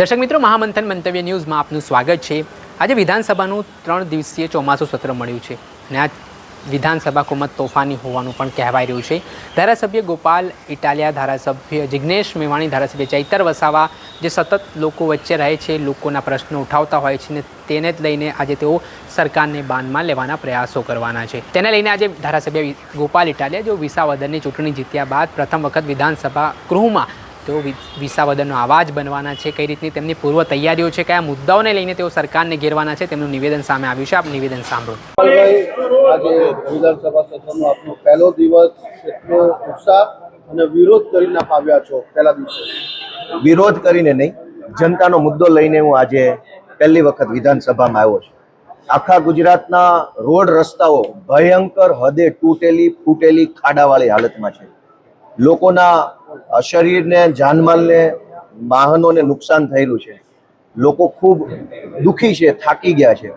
દર્શક મિત્રો, મહામંથન મંતવ્ય ન્યૂઝમાં આપનું સ્વાગત છે। આજે વિધાનસભાનું 3 દિવસીય ચોમાસું સત્ર મળ્યું છે અને આ વિધાનસભા ખૂબ જ તોફાની હોવાનું પણ કહેવાઈ રહ્યું છે। ધારાસભ્ય ગોપાલ ઇટાલિયા, ધારાસભ્ય જિગ્નેશ મેવાણી, ધારાસભ્ય ચૈતર વસાવા જે સતત લોકો વચ્ચે રહે છે, લોકોના પ્રશ્નો ઉઠાવતા હોય છે ને તેને જ લઈને આજે તેઓ સરકારને બાનમાં લેવાના પ્રયાસો કરવાના છે। તેને લઈને આજે ધારાસભ્ય ગોપાલ ઇટાલિયા, જો વિસાવદરની ચૂંટણી જીત્યા બાદ પ્રથમ વખત વિધાનસભા ગૃહમાં તેઓ વિસાવદરનો અવાજ બનવાના છે, કઈ રીતની તેમની પૂર્વ તૈયારીઓ છે, કયા મુદ્દાઓને લઈને તેઓ સરકારને ઘેરવાના છે, તેમનું નિવેદન સામે આવ્યું છે। આપ નિવેદન સાંભળો। આજે વિધાનસભા સત્રનો આપનો પહેલો દિવસ, એટલો ઉત્સાહ અને વિરોધ કરીને આપ આવ્યા છો પહેલા દિવસે? વિરોધ કરીને નહીં, જનતાનો મુદ્દો લઈને હું આજે પહેલી વખત વિધાનસભામાં આવ્યો છું। આખા ગુજરાતના રોડ રસ્તાઓ ભયંકર હદે તૂટેલી ફૂટેલી ખાડાવાળી હાલતમાં છે। લોકોના શરીરને, જાનમાલને, વાહનોને નુકસાન થઈ રહ્યું છે। લોકો ખૂબ દુઃખી છે, થાકી ગયા છે।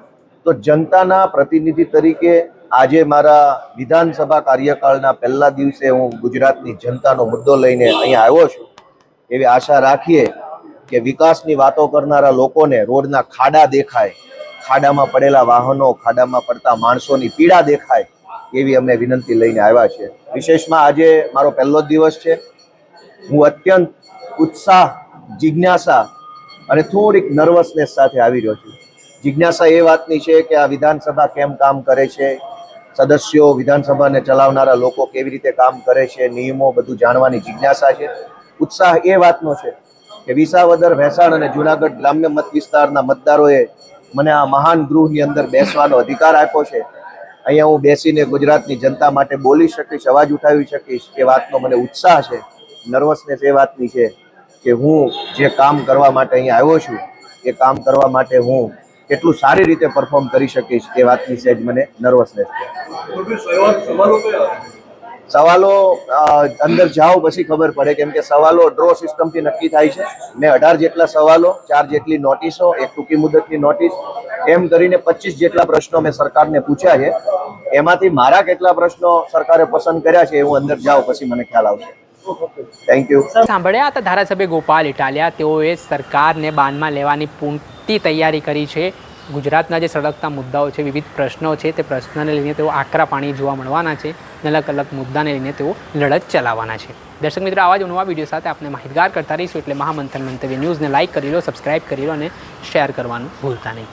તો જનતાના પ્રતિનિધિ તરીકે આજે મારા વિધાનસભા કાર્યકાળના પહેલા દિવસે હું ગુજરાતની જનતાનો મુદ્દો લઈને અહીંયા આવ્યો છું। એવી આશા રાખીએ કે વિકાસની વાતો કરનારા લોકોને રોડના ખાડા દેખાય, ખાડામાં પડેલા વાહનો, ખાડામાં પડતા માણસોની પીડા દેખાય, એવી અમે વિનંતી લઈને આવ્યા છે। વિશેષમાં આજે મારો પહેલો દિવસ છે। હું અત્યંત ઉત્સાહ, જિજ્ઞાસા અને થોડીક નર્વસનેસ સાથે આવી રહ્યો છું। જિજ્ઞાસા એ વાતની છે કે આ વિધાનસભા કેમ કામ કરે છે, સદસ્યો, વિધાનસભાને ચલાવનારા લોકો કેવી રીતે કામ કરે છે, નિયમો, બધું જાણવાની જિજ્ઞાસા છે। ઉત્સાહ એ વાતનો છે કે વિસાવદર, ભેંસાણ અને જુનાગઢ ગ્રામ્ય મત વિસ્તારના મતદારોએ મને આ મહાન ગૃહની અંદર બેસવાનો અધિકાર આપ્યો છે। અહીંયા હું બેસીને ગુજરાતની જનતા માટે બોલી શકીશ, અવાજ ઉઠાવી શકીશ, એ વાતનો મને ઉત્સાહ છે। નર્વસનેસ એ વાતની છે કે હું જે કામ કરવા માટે અહીંયા આવ્યો છું એ કામ કરવા માટે હું કેટલું સારી રીતે પરફોર્મ કરી શકીશ એ વાતની સહેજ મને નર્વસનેસ છે। સવાલો અંદર જાઓ પછી ખબર પડે, કેમ કે સવાલો ડ્રો સિસ્ટમથી નક્કી થાય છે। મેં 18 જેટલા સવાલો, 4 જેટલી નોટિસો, એક ટૂંકી મુદતની નોટિસ, એમ કરીને 25 જેટલા પ્રશ્નો મેં સરકારને પૂછ્યા છે। એમાંથી મારા કેટલા પ્રશ્નો સરકારે પસંદ કર્યા છે એ હું અંદર જાઉં પછી મને ખ્યાલ આવશે। Thank you. સાંભળ્યા હતા ધારાસભ્ય ગોપાલ ઇટાલિયા, તેઓએ સરકારને બાનમાં લેવાની પૂરતી તૈયારી કરી છે। ગુજરાતના જે સળગતા મુદ્દાઓ છે, વિવિધ પ્રશ્નો છે, તે પ્રશ્નને લઈને તેઓ આકરા પાણી જોવા મળવાના છે અને અલગ અલગ મુદ્દાને લઈને તેઓ લડત ચલાવવાના છે। દર્શક મિત્રો, આવા જ નવા વિડીયો સાથે આપણે માહિતગાર કરતા રહીશું, એટલે મહામંથન મંતવ્ય ન્યૂઝને લાઇક કરી લો, સબસ્ક્રાઇબ કરી લો અને શેર કરવાનું ભૂલતા નહીં।